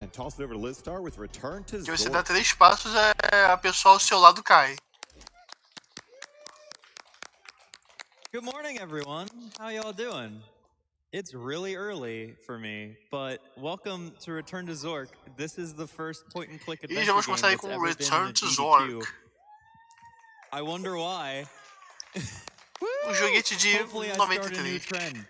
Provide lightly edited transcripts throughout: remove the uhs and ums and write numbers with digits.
And toss it over to Liz Star with return to Que você Zork. dá 3 passos, a pessoa ao seu lado cai. Good morning, everyone. How y'all doing? It's really early for me, but welcome to Return to Zork. This is the first point-and-click E adventure já vamos game começar aí that's com ever been in Return a to GDQ. Zork. I wonder why. Um joguete de Hopefully I start a new 93. trend.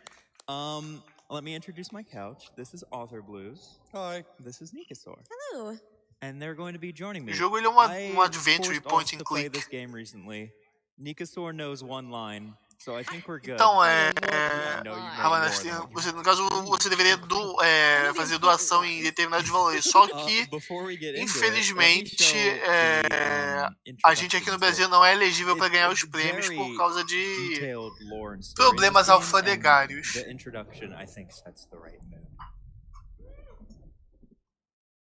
Let me introduce my couch. This is Author Blues. Hi. This is Nikasaur. Hello. And they're going to be joining me. O jogo ele é um I adventure forced point us and to play click. this game recently. Nikasaur knows one line, so I think we're good. Então, no caso, você deveria fazer doação em determinados valores. Só que, infelizmente, a gente aqui no Brasil não é elegível para ganhar os prêmios por causa de problemas alfandegários. The introduction, I think, sets the right mood.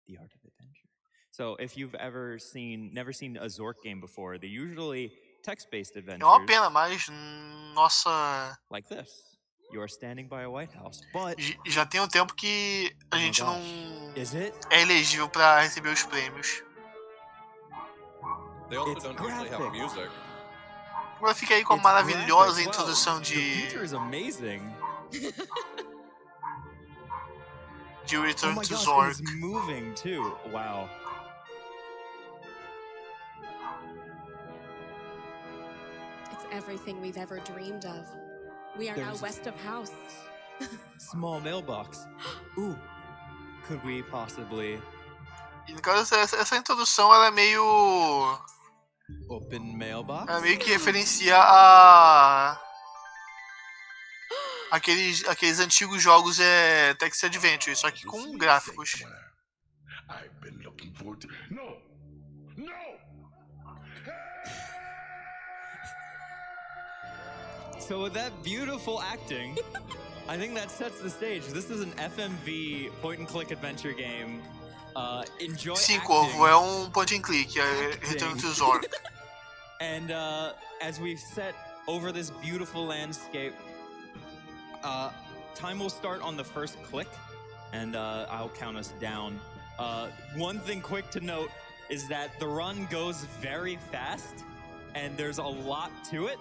The art of adventure. So, if you've never seen a Zork game before, they're usually text-based adventures. É uma pena, mas nossa. Like this. You are standing by a White House, but já tem um tempo que a gente não é elegível para receber os prêmios. They also don't usually have music. Agora fica aí com a maravilhosa introdução de Return to Zork. It's moving too. Wow. Everything we've ever dreamed of. We are now west of house. Small mailbox. Ooh. Could we possibly... E no caso, essa introdução ela é meio... Open mailbox? Ela meio que referencia a... aqueles antigos jogos text adventure, só que com gráficos. So with that beautiful acting, I think that sets the stage. This is an FMV point-and-click adventure game. Enjoy Sim, acting. Corvo, é point and click, Return to Zork. And as we've set over this beautiful landscape, time will start on the first click, and I'll count us down. One thing quick to note is that the run goes very fast, and there's a lot to it.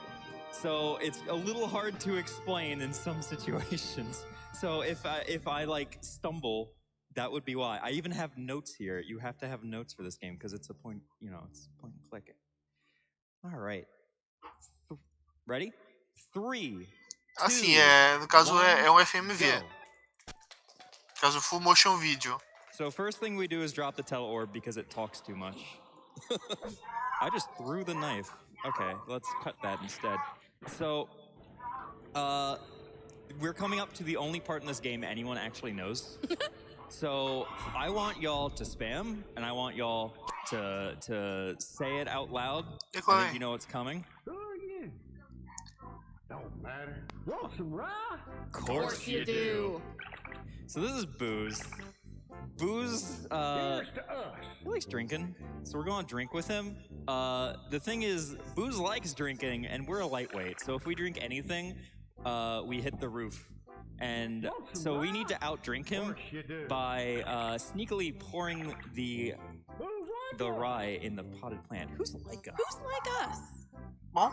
So it's a little hard to explain in some situations. So if I like stumble, that would be why. I even have notes here. You have to have notes for this game because it's a point, it's point and click. All right. Ready? 3. Assim, no caso é um FMV. No caso, full motion video. So first thing we do is drop the teleorb because it talks too much. I just threw the knife. Okay, let's cut that instead. So, we're coming up to the only part in this game anyone actually knows. So, I want y'all to spam, and I want y'all to say it out loud. I think you know what's coming. Oh, yeah. Don't matter. Want some rye? Of course you do. So this is Booze. Booze, he likes drinking, so we're going to drink with him. The thing is, Booze likes drinking, and we're a lightweight, so if we drink anything, we hit the roof. And so we need to outdrink him by sneakily pouring the rye in the potted plant. Who's like us? Who's like us? Bom,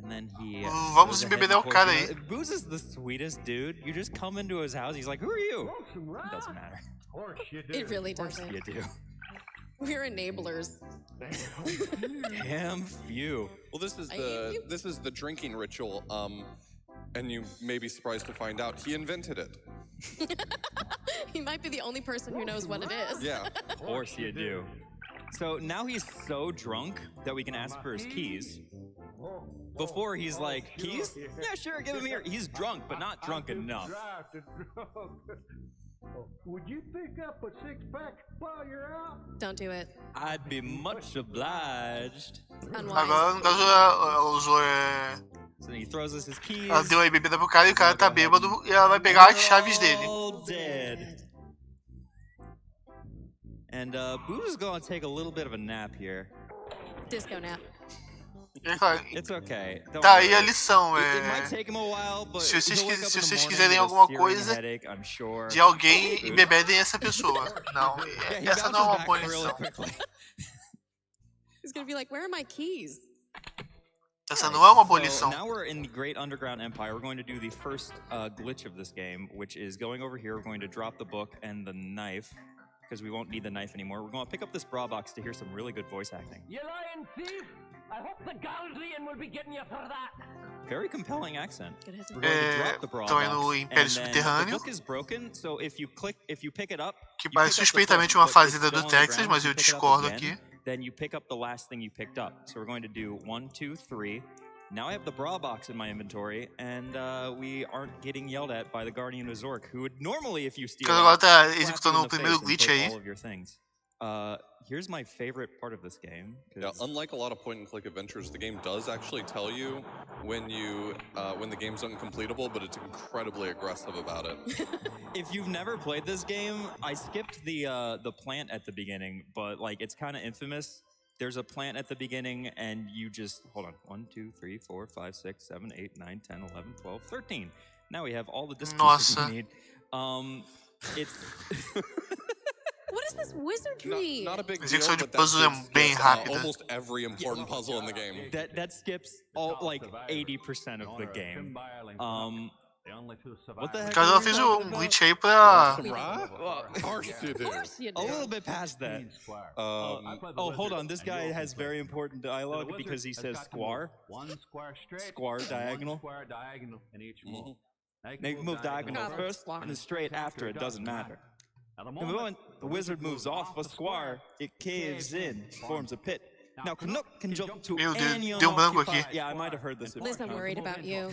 and then he vamos embebedar o cara aí. Booze is the sweetest dude. You just come into his house, he's like, who are you? It doesn't matter. It really doesn't. You do. We're enablers. Damn few. Well, this is the drinking ritual. And you may be surprised to find out he invented it. He might be the only person who knows what it is. Yeah. Of course you do. So now he's so drunk that we can ask for his keys. Before he's like, keys? Yeah, sure, give him here. He's drunk, but not drunk enough. Would you pick up a 6-pack while you're out? Don't do it. I'd be much obliged. Agora, no caso, usou So he throws us his keys. Ela deu aí bebida pro cara e o cara tá bêbado e ela vai pegar as chaves dele. Dead. And Boo's is gonna take a little bit of a nap here. Disco nap. E, cara, It's okay. Don't tá aí a worry. lição, It might take him a while, but se vocês, he'll wake up in se the vocês morning quiserem with a alguma searing coisa headache, I'm sure. de alguém, Food. embebedem essa pessoa. Não, Yeah, he essa não é bounces uma back boa really lição. quickly. He's gonna be like, where are my keys? Essa não é uma boa So lição. now we're in the Great Underground Empire. We're going to do the first glitch of this game, which is going over here. We're going to drop the book and the knife, because we won't need the knife anymore. We're going to pick up this bra box to hear some really good voice acting. You lying thief! I hope the Galilean will be getting you for that. Very compelling accent. Good heads We're up. going to drop the bra Estão aí no box, Império and then Subterrâneo. the book is broken, so if you pick it up, Que you parece pick up the suspeitamente book, uma but fazenda it's do still on the Texas, ground. mas eu You pick it up discordo again, aqui. then you pick up the last thing you picked up. So we're going to do 1, 2, 3. Now I have the bra box in my inventory, and we aren't getting yelled at by the Guardian of Zork, who would normally, if you steal, Então agora tá slap you executando in o the primeiro face and glitch take aí. all of your things. Here's my favorite part of this game. Yeah, unlike a lot of point-and-click adventures, the game does actually tell you when the game's uncompletable, but it's incredibly aggressive about it. If you've never played this game, I skipped the plant at the beginning, but like it's kind of infamous. There's a plant at the beginning, and you just hold on. 1, 2, 3, 4, 5, 6, 7, 8, 9, 10, 11, 12, 13. Now we have all the disc pieces Nossa. we need. It's What is this wizardry? Not a big Mas deal, execução de but that puzzle é skips bem rápida. almost every important puzzle in the game. that skips all like 80% of the game. What the heck? Cara, are ela we fez talking um about? glitch aí pra... Of course you do. Of course you A do. little bit past that. Oh, hold on. This guy has very important dialogue because he says square. One square straight. Square diagonal. One square diagonal in each move. They can move diagonal Oh, first square. and then straight after. It doesn't matter. Now, The moment the wizard moves off a square, it caves in, forms a pit. Now Canuck can jump to Meu Deus, any deu um branco unoccupied... aqui. Yeah, I might have heard this. Liz, I'm worried about you,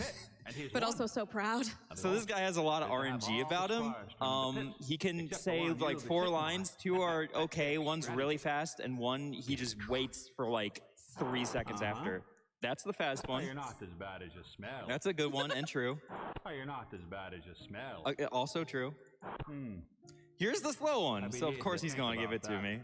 but also so proud. So this guy has a lot of RNG about him. He can say like 4 lines. 2 are okay, 1's really fast, and 1 he just waits for like 3 seconds after. That's the fast You're one. not as bad as you smell. That's a good one and true. You're not as bad as you smell. Also true. Hmm. Here's the slow one. I'd be So of needing course to he's think going to give it about to that. me.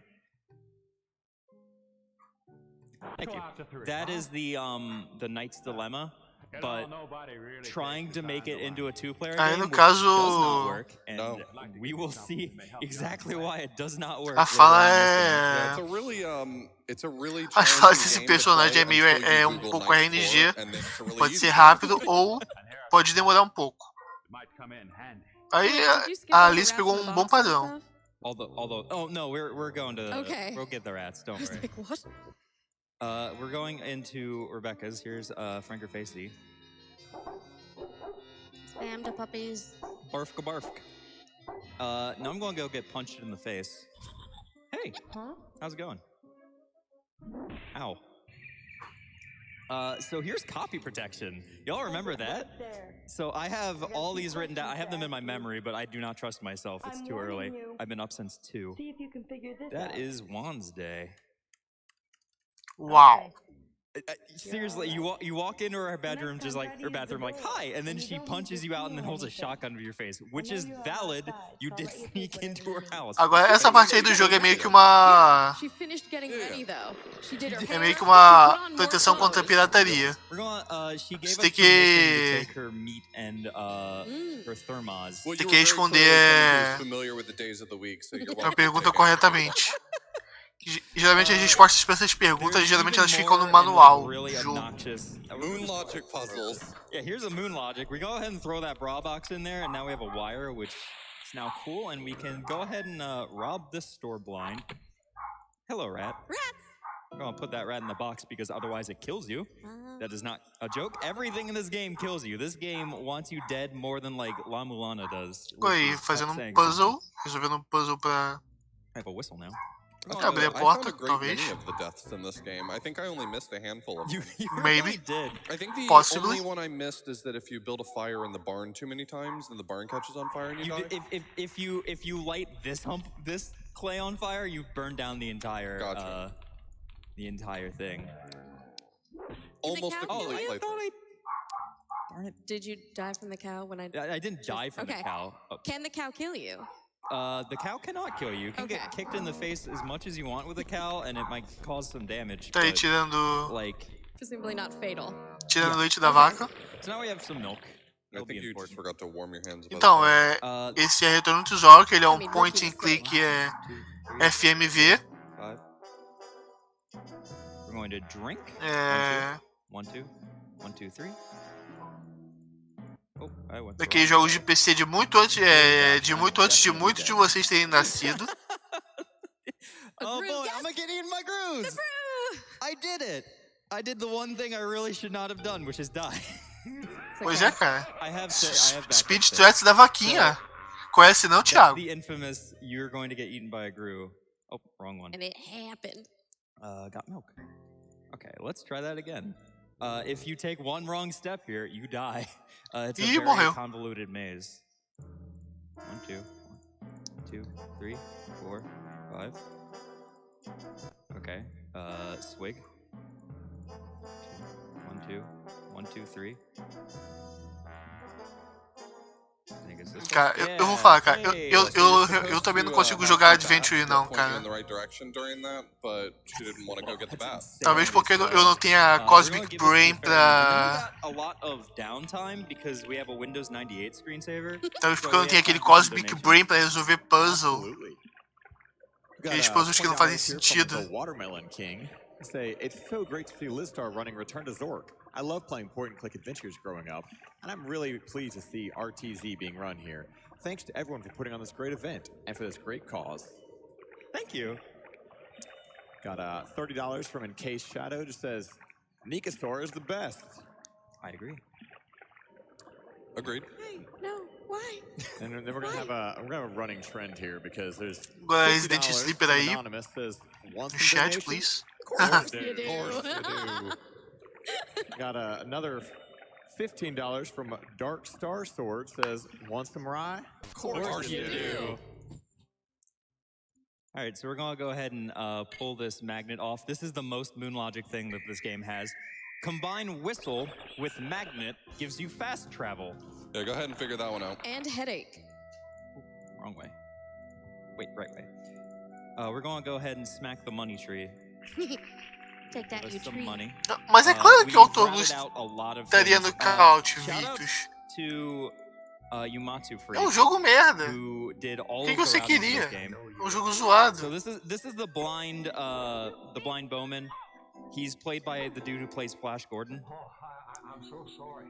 Thank Go you. after 3, That huh? is the Knight's Dilemma, You know, but nobody really trying takes to the make time it into a 2-player Aí, game, no which caso- does not work, and No. we will see exactly why it does not work. A later fala on in this game. Yeah, é... it's a really As falas challenging desse game to personagem é play meio until you um Google pouco Knight's RNG, Lore, and then it's a really pode easy ser game. rápido ou pode demorar um pouco. might come in handy. Aí Did you skip a over Alice rats pegou in the um bom box and padrão. stuff? Although, oh no, we're going to. Okay. We'll get the rats. I Don't was worry. like, what? We're going into Rebecca's. Here's Franker Facey. Spam to puppies. Barfka barfk. Now I'm going to go get punched in the face. Hey, Huh? how's it going? Ow. So here's copy protection. Y'all remember that? So I have all these written down. I have them in my memory, but I do not trust myself. It's too early. I've been up since 2. See if you can figure this That out. is Juan's day. Uau. Seriously, you walk into her bedroom just like her bathroom like hi, and then she punches you out and then holds a shotgun to your face, which is valid. You did sneak into her house. Agora, essa parte aí do jogo é meio que uma... She finished getting ready though. She did her É hair. meio que put uma on more proteção contra a clothes. pirataria. We're going. She gave us Tem permission que- to take her meat and her thermos. Well, Tem you que were very responder clearly someone who's familiar with the days of the week, so you're a welcome to pergunta take it. corretamente. Geralmente as respostas para essas perguntas, geralmente elas ficam no manual Really do jogo. obnoxious. Moon logic puzzles. Yeah, here's a moon logic. We go ahead and throw that bra box in there, and now we have a wire, which is now cool, and we can go ahead and rob this store blind. Hello, rat. Rats. I'm gonna put that rat in the box because otherwise it kills you. That is not a joke. Everything in this game kills you. This game wants you dead more than like La Mulana does. Ficou which aí is fazendo saying um puzzle, resolvendo um puzzle pra... I have a whistle now. Abrir a I porta, found a great talvez. many of the deaths in this game. I think I only missed a handful of them. You Maybe. really did. I think the Possibly. only one I missed is that if you build a fire in the barn too many times, then the barn catches on fire and you die. If you light this clay on fire, you burn down the entire Gotcha. thing. Almost cow a kill complete you? playthrough. Darn it! Did you die from the cow when I? I didn't die from the Okay. cow. Can the cow kill you? The cow cannot kill you. You can get Okay. kicked in the face as much as you want with a cow, and it might cause some damage. Tá aí but, tirando like, Presumably not fatal. Tirando o leite da vaca. So now we have some milk. I think you just forgot to warm your hands. Então, esse é Retorno to Zork, ele é um I mean, point look, and he's click Two, three, FMV. 5. We're going to drink. É, 1, 2, 1, 2, 3. Oh, I went the daqueles wrong jogos de PC de muito antes, de muitos de vocês terem nascido. Oh brew, boy, yes! I'm getting in my grooves. I did it. I did the one thing I really should not have done, which is die. Pois é, cara. I have Speed Strats da vaquinha. Conhece não, That's Thiago? the infamous "you're going to get eaten by a grue." Oh, wrong one. And it happened. Got milk. Okay, let's try that again. If you take one wrong step here, you die. It's a Ih, very morreu. convoluted maze. 1, 2, 1, 2, 3, 4, 5. Okay, swig. 1, 2, 1, 2, 3. I think it's this one. Cara, eu vou falar, cara. Eu também não consigo jogar Adventure, não, cara. Talvez porque eu não tenha Cosmic Brain pra. Talvez porque eu não tenha aquele Cosmic Brain pra resolver puzzle. Aqueles puzzles que não fazem sentido. Say, it's so great to see Lizstar running Return to Zork. I love playing point-and-click adventures growing up, and I'm really pleased to see RTZ being run here. Thanks to everyone for putting on this great event and for this great cause. Thank you. Got $30 from Encased Shadow. Just says, Nikasaur is the best. I agree. Agreed. Hey, no, why? And then we're gonna have a running trend here because there's Agora Resident $50 Sleeper from aí. Anonymous says, want some Chat, donations? please. Of course You do. Of course you do. Got another $15 from Dark Star Sword. Says, want some rye? Of course you do. All right, so we're gonna go ahead and pull this magnet off. This is the most Moon Logic thing that this game has. Combine whistle with magnet gives you fast travel. Yeah, go ahead and figure that one out. And headache. Wrong way. Wait, right way. We're gonna go ahead and smack the money tree. Take that, With you some tree. money. Mas é claro que o We've autobus routed out a lot of estaria things. no caute, Shoutouts Vitus. to Yumatsu Free, É um jogo merda. who did all O que of the você routing for queria? this game. É um jogo zoado. So this is the blind bowman. He's played by the dude who plays Flash Gordon. I'm so sorry.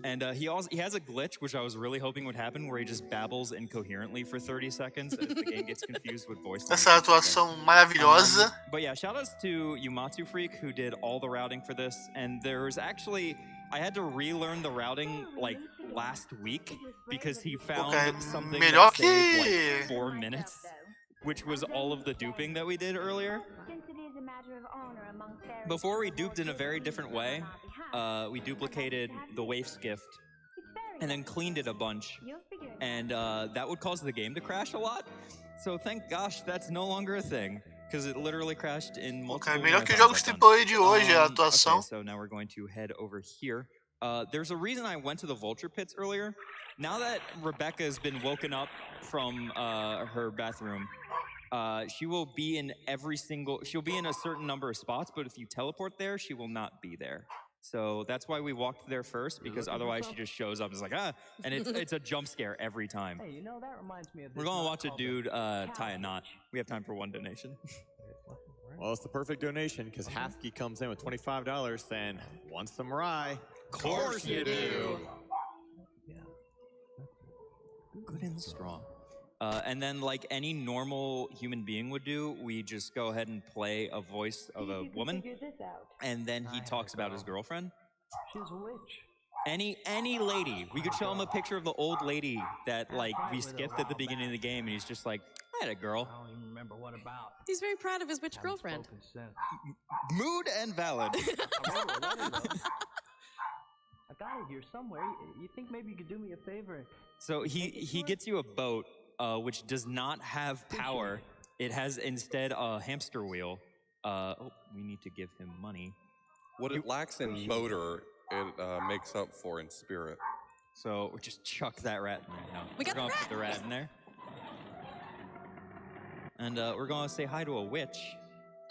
And he has a glitch, which I was really hoping would happen, where he just babbles incoherently for 30 seconds as the game gets confused with voice lines. Essa atuação maravilhosa. But yeah, shoutouts to Yumatsu Freak, who did all the routing for this. And there's actually, I had to relearn the routing like last week because he found something melhor that saved que- like 4 minutes, which was all of the duping that we did earlier. Before we duped in a very different way. We duplicated the waif's gift and then cleaned it a bunch, and that would cause the game to crash a lot. So thank gosh that's no longer a thing, because it literally crashed in multiple Melhor que os marathons jogos I've done. AAA de hoje, a atuação. Okay, so now we're going to head over here. There's a reason I went to the vulture pits earlier. Now that Rebecca has been woken up from her bathroom, she will be in she'll be in a certain number of spots, but if you teleport there, she will not be there. So that's why we walked there first, because otherwise she just shows up and is like, and it's a jump scare every time. Hey, you know, that reminds me of We're gonna watch a dude tie a knot. We have time for one donation. Well, it's the perfect donation because Hafke comes in with $25 saying, want some rye? Of course you do. Good and strong. And then, like any normal human being would do, we just go ahead and play a voice of a woman, and then he talks about his girlfriend. She's a witch. Any lady. We could show him a picture of the old lady that like we skipped at the beginning of the game, and he's just like, I had a girl. I don't even remember what about. He's very proud of his witch Haven't girlfriend. spoken since. Mood and valid. I wrote a letter, though. I got it here somewhere. You think maybe you could do me a favor? So he gets you a boat, which does not have power. It has instead a hamster wheel. We need to give him money. What it lacks in motor, it makes up for in spirit. So just chuck that rat in there. No, We got we're gonna the put the rat in there. And we're gonna say hi to a witch.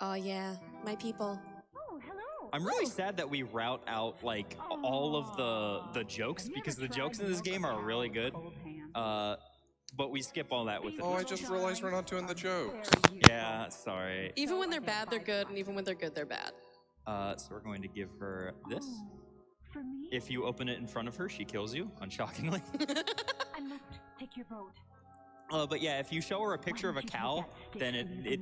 Oh yeah, my people. Oh, hello. I'm really sad that we route out like all of the jokes because the jokes in this game are really good. But we skip all that with it. Oh, I just realized we're not doing the jokes. Yeah, sorry. Even when they're bad, they're good, and even when they're good, they're bad. So we're going to give her this. If you open it in front of her, she kills you, unshockingly. I must take your vote. But yeah, if you show her a picture of a cow, then it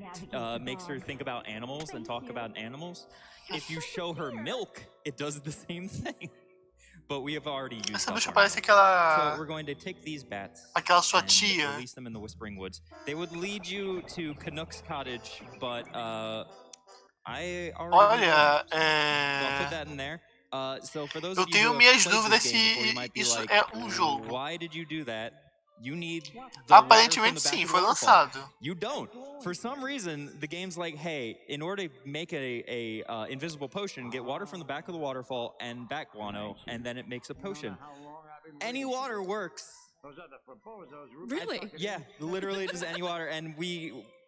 makes her think about animals and talk about animals. If you show her milk, it does the same thing. But we have already used Essa up bicha our parece milk. aquela... So we're going to take these bats aquela sua and tia. release them in the Whispering Woods. They would lead you to Canuck's cottage, but I already Olha, so I'll put that in there. So for those eu of you tenho who have minhas played dúvidas this game before, you se might be isso like, é jogo. why did you do that? You need the water from Aparentemente the back sim, of the foi waterfall. lançado. You don't. For some reason, the game's like, hey, in order to make a invisible potion, get water from the back of the waterfall and back guano, and then it makes a potion. Any water works. Really? Yeah, literally just any water, and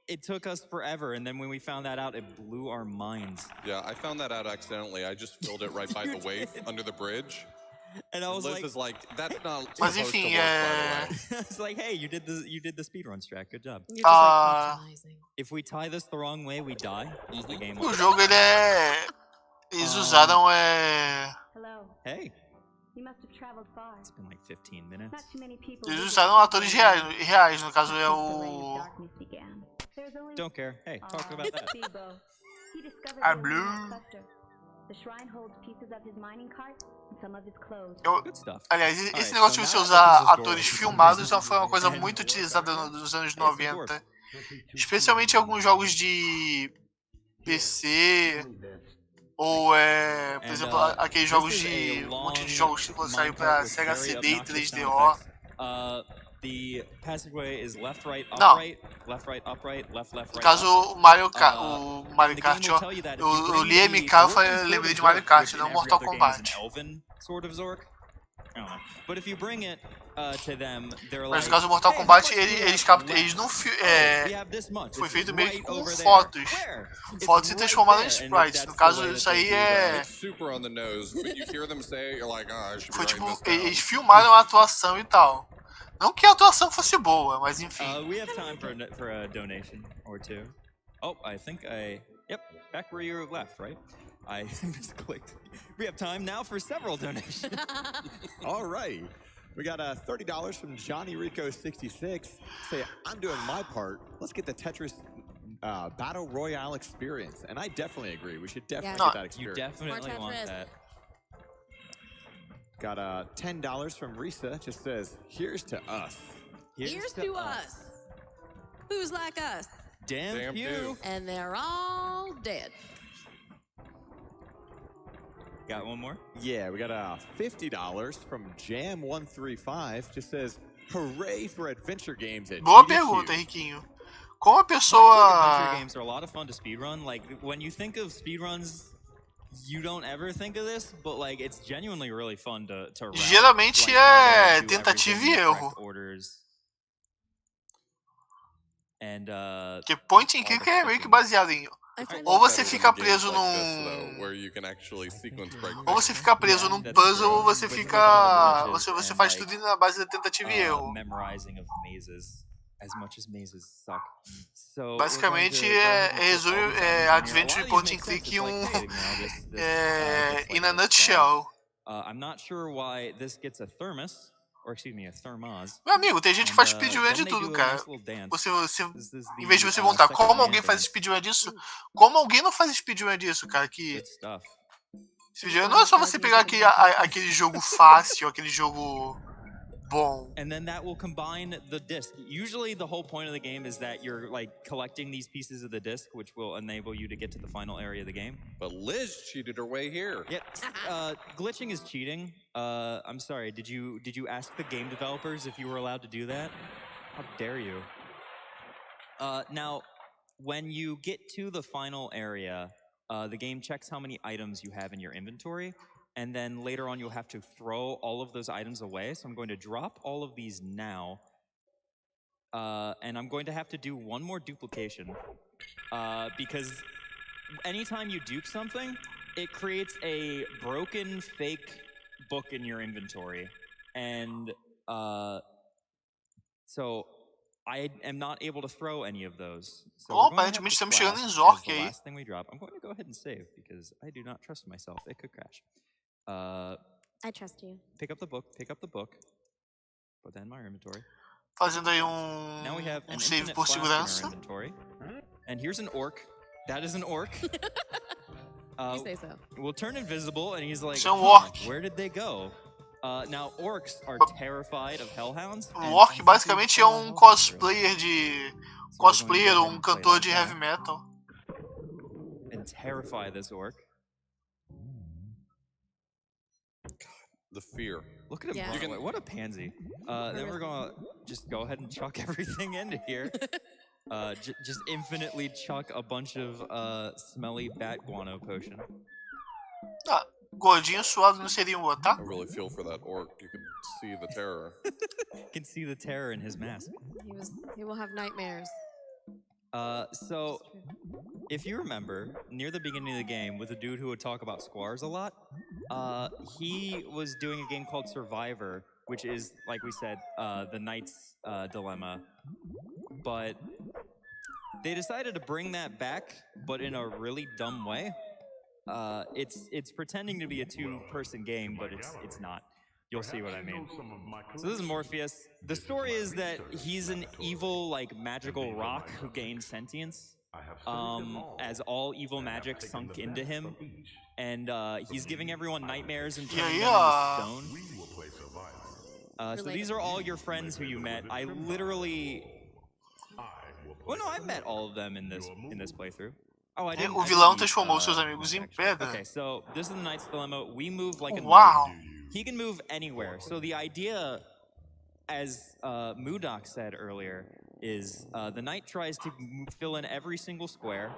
it took us forever, and then when we found that out, it blew our minds. Yeah, I found that out accidentally. I just filled it right by the waif under the bridge. And I was Liz like, is like, that's not Mas supposed to enfim, work, by the way. it's like, hey, you did the speedrun strat. Good job. You're just like optimizing. If we tie this the wrong way, we die. Is the game O over. jogo, ele é... Eles usaram, Hello. Hey, You must have traveled far. it's been like 15 minutes. Not too many people. Eles visit usaram atores Speedrun reais, no caso é since the reign of o... darkness began. There's only Don't care. Hey, talk about that. Bebo. He discovered Ah, the blue. original cluster. The shrine holds pieces of his mining cart and some of his clothes. Good stuff. Aliás, esse Alright, negócio de so você now usar opens this door, atores which is filmados amazing. foi uma coisa And, muito utilizada nos anos it's a dwarf. 90. Especialmente em alguns jogos de PC, ou por exemplo, aqueles jogos de... um monte de jogos que saiu pra Sega CD e 3DO. The passageway is left, right, Não. upright, left, right, upright, left, No right. caso, o Mario Kart, ó. Eu li MK, eu lembrei de Mario Kart, não Mortal Kombat. Sort of Zork. I don't know. But if you bring it to them, they're Mas like, no caso do Mortal Kombat, eles não... foi feito meio que com fotos. Fotos se transformaram em sprites. No caso, isso aí é... It's super on the nose, but you hear them say it, you're like, ah, I should be Foi writing tipo, this down. eles filmaram a atuação e tal. Não que a atuação fosse boa, mas enfim. We have time for a donation or two. Oh, I think yep, back where you left, right? I misclicked. We have time now for several donations. All right. We got $30 from Johnny Rico 66. Say, I'm doing my part. Let's get the Tetris Battle Royale experience. And I definitely agree. We should definitely get that You experience. definitely More want Tetris. that. Got $10 from Risa. Just says, here's to us. Here's to us. Who's like us? Damn few. few. And they're all dead. Got one more? Yeah, we got $50 from Jam135. Just says, hooray for adventure games at Boa GDQ. pergunta, Riquinho. Como a Adventure pessoa... games are a lot of fun to speedrun. Like, when you think of speedruns, you don't ever think of this, but like, it's genuinely really fun to route. Geralmente Like, é do tentativa everything e in the erro. correct orders. And, Porque point and click é meio que baseado em... I find Ou that você Better fica in games preso like this, num... though, where you can actually sequence break Ou você things. fica preso num that's puzzle, true. ou você But you fica... look at all the glitches Você and, faz like, tudo na base da tentativa e erro. memorizing of mazes, as much as mazes suck. So Basicamente, resume Adventure Point and Click em in a nutshell. I'm not sure why this gets a thermos, or excuse me, a thermos. Meu amigo, tem gente que faz speedrun then de they tudo, do a cara. nice little dance. Você, This is em vez de the, você montar second como alguém man faz dance. speedrun disso, como alguém não faz speedrun disso, cara, que Good stuff. speedrun não é só você pegar aquele jogo fácil, aquele jogo bom. And then that will combine the disc. Usually the whole point of the game is that you're like collecting these pieces of the disc, which will enable you to get to the final area of the game. But Liz cheated her way here. Yeah, glitching is cheating. I'm sorry, did you ask the game developers if you were allowed to do that? How dare you? Now, when you get to the final area, the game checks how many items you have in your inventory, and then later on you'll have to throw all of those items away. So I'm going to drop all of these now, and I'm going to have to do one more duplication, because anytime you dupe something, it creates a broken fake book in your inventory, and so I am not able to throw any of those. So Bom, we're going to have aparentemente the estamos chegando em flask Zork as the aí. last thing we drop. I'm going to go ahead and save because I do not trust myself. It could crash. I trust you. Pick up the book. Put that in my inventory. Fazendo aí Now we have an save infinite por flask in our segurança. inventory. And here's an orc. That is an orc. You say so. Will turn invisible, and he's like, Isso é orc. where did they go? Now, orcs are terrified of hellhounds. O orc basicamente é cosplayer de... Cosplayer ou cantor de heavy metal. And terrify this orc. The fear. Look at him. Yeah. Boy, what a pansy. Then we're going to just go ahead and chuck everything into here. Just infinitely chuck a bunch of smelly bat guano potion. Ah, gordinho suado não seria tá? I really feel for that orc. You can see the terror. You can see the terror in his mask. He will have nightmares. So, if you remember, near the beginning of the game, with a dude who would talk about squares a lot, he was doing a game called Survivor, which is, like we said, the Knight's Dilemma. But they decided to bring that back, but in a really dumb way. It's pretending to be a two-person game, but it's not. You'll see what I mean. So this is Morpheus. The story is that he's an evil, like, magical rock who gains sentience, as all evil magic sunk into him, and he's giving everyone nightmares and turning them into stone. So these are all your friends who you met. I literally... Well, no, I met all of them in this playthrough. Oh, I didn't. O vilão transformou seus amigos em pedra. Okay, so this is the Knight's Dilemma. We move like a Wow. knight. He can move anywhere. So the idea, as Moodok said earlier, is the knight tries to fill in every single square,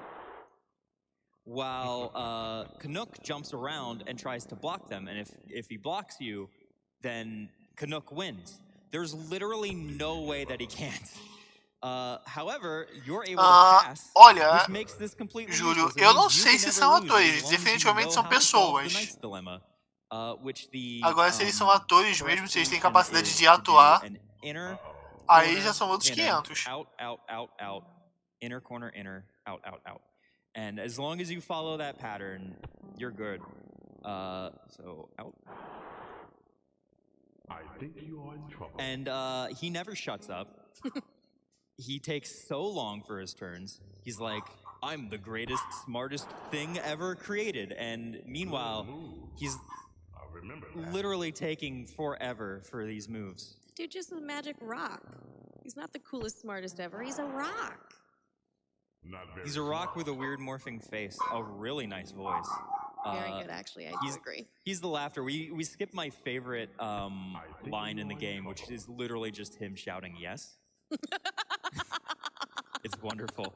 while Canuck jumps around and tries to block them. And if he blocks you, then Canuck wins. There's literally no way that he can't. However, you're able to pass, olha, which makes this completely Júlio, useless. It eu não means you sei can se never são lose as atores, long as you definitivamente know são how to solve the pessoas. Knight's Dilemma, which the, Agora, se eles são atores mesmo, se eles têm correct capacidade solution de is to do atuar, an inner, aí corner, já são outros inner, 500. out, inner corner, inner, out. And as long as you follow that pattern, you're good. So out. I think you are in trouble. And he never shuts up. He takes so long for his turns. He's like, I'm the greatest, smartest thing ever created. And meanwhile, he's literally taking forever for these moves. Dude, just a magic rock. He's not the coolest, smartest ever. He's a rock. He's a rock with a weird morphing face, a really nice voice. Very good, actually. I do agree. He's the laughter. We skipped my favorite line in the game, which is literally just him shouting yes. It's wonderful.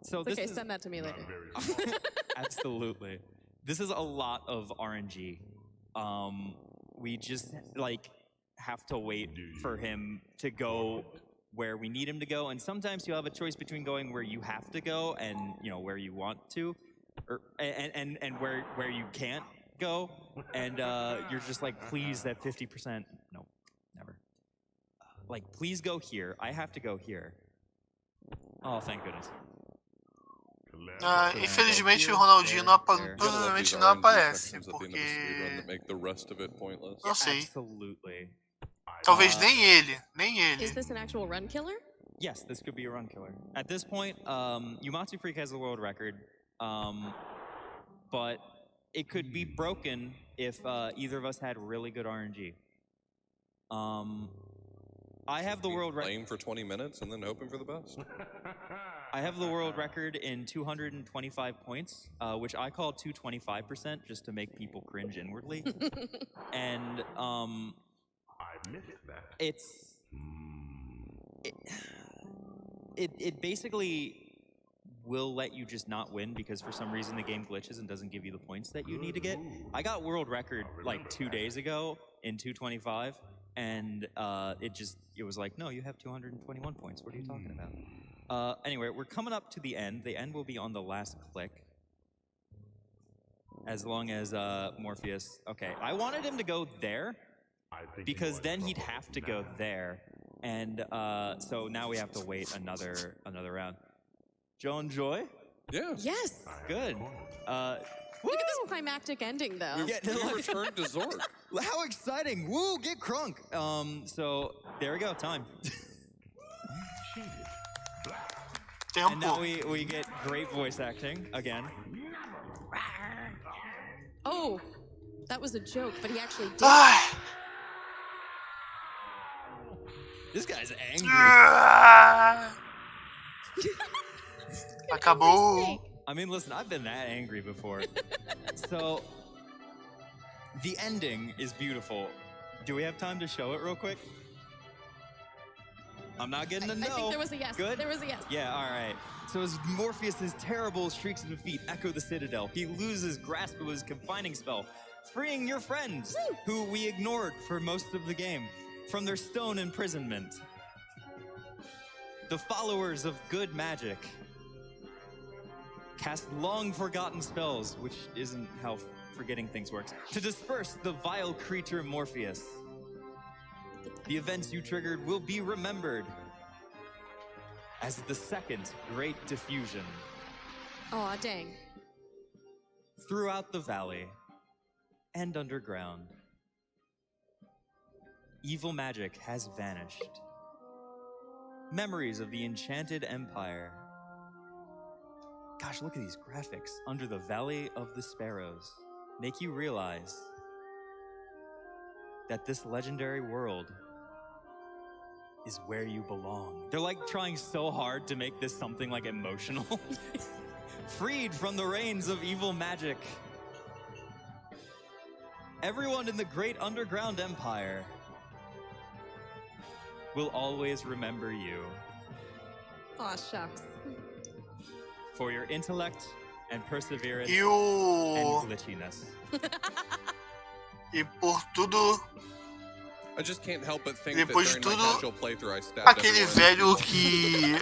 So this is, send that to me later. absolutely. This is a lot of RNG. We just like have to wait for him to go where we need him to go, and sometimes you have a choice between going where you have to go and where you want to, or and where you can't go, and you're just like, please, that 50%. No, never. Like, please go here. I have to go here. Oh, thank goodness. Infelizmente o Ronaldinho não provavelmente não aparece, porque não sei. Absolutely. Talvez nem ele. Is this an actual run killer? Yes, this could be a run killer. At this point, Yumatsu Freak has the world record, but it could be broken if either of us had really good RNG. I have the world record. Playing for 20 minutes and then hoping for the best. I have the world record in 225 points, which I call 225% just to make people cringe inwardly. And it basically will let you just not win because for some reason the game glitches and doesn't give you the points that you need to get. I got world record like 2 days ago in 225, and it was like, no, you have 221 points. What are you talking about? Anyway, we're coming up to the end. The end will be on the last click. As long as Morpheus... Okay, I wanted him to go there, because then he'd have to go there. And so now we have to wait another round. Joan Joy? Yeah. Yes. Good. Look at this climactic ending, though. Yeah, We returned to Zork. How exciting! Woo, get crunk! So there we go, time. And now Tempo. we get great voice acting again. Oh, that was a joke, but he actually did. Ai. This guy's angry. Acabou. I mean, listen, I've been that angry before. So, the ending is beautiful. Do we have time to show it real quick? I'm not getting a no. I think there was a yes. Good? There was a yes. Yeah, all right. So as Morpheus' terrible shrieks of defeat echo the Citadel, he loses grasp of his confining spell, freeing your friends, who we ignored for most of the game, from their stone imprisonment. The followers of good magic cast long-forgotten spells, which isn't how forgetting things works, to disperse the vile creature Morpheus. The events you triggered will be remembered as the second Great Diffusion. Aw, dang. Throughout the valley and underground, evil magic has vanished. Memories of the enchanted empire. Gosh, look at these graphics. Under the Valley of the Sparrows make you realize that this legendary world is where you belong. They're like trying so hard to make this something like emotional. Freed from the reins of evil magic. Everyone in the great underground empire will always remember you Aw, shucks. for your intellect and perseverance E and glitchiness. E por tudo. I just can't help but think Depois that de during my tudo, casual playthrough I stabbed aquele everyone. velho que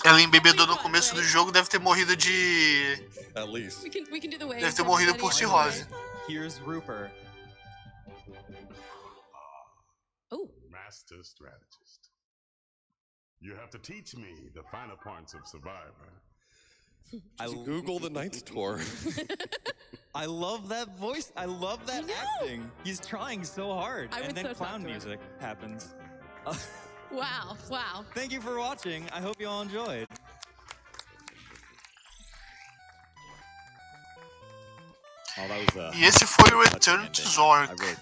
ela embebedou no começo do jogo deve ter morrido de. At least. We can do the way. Deve ter morrido por cirrose. Here's Rupert. Oh. Master strategist. You have to teach me the finer points of Survivor. Google the Knights tour. I love that voice. I love that acting. He's trying so hard. I And would then so talk clown to him. music happens. Wow, wow. Thank you for watching. I hope you all enjoyed. Oh, that was E esse foi o Return to Zork. I really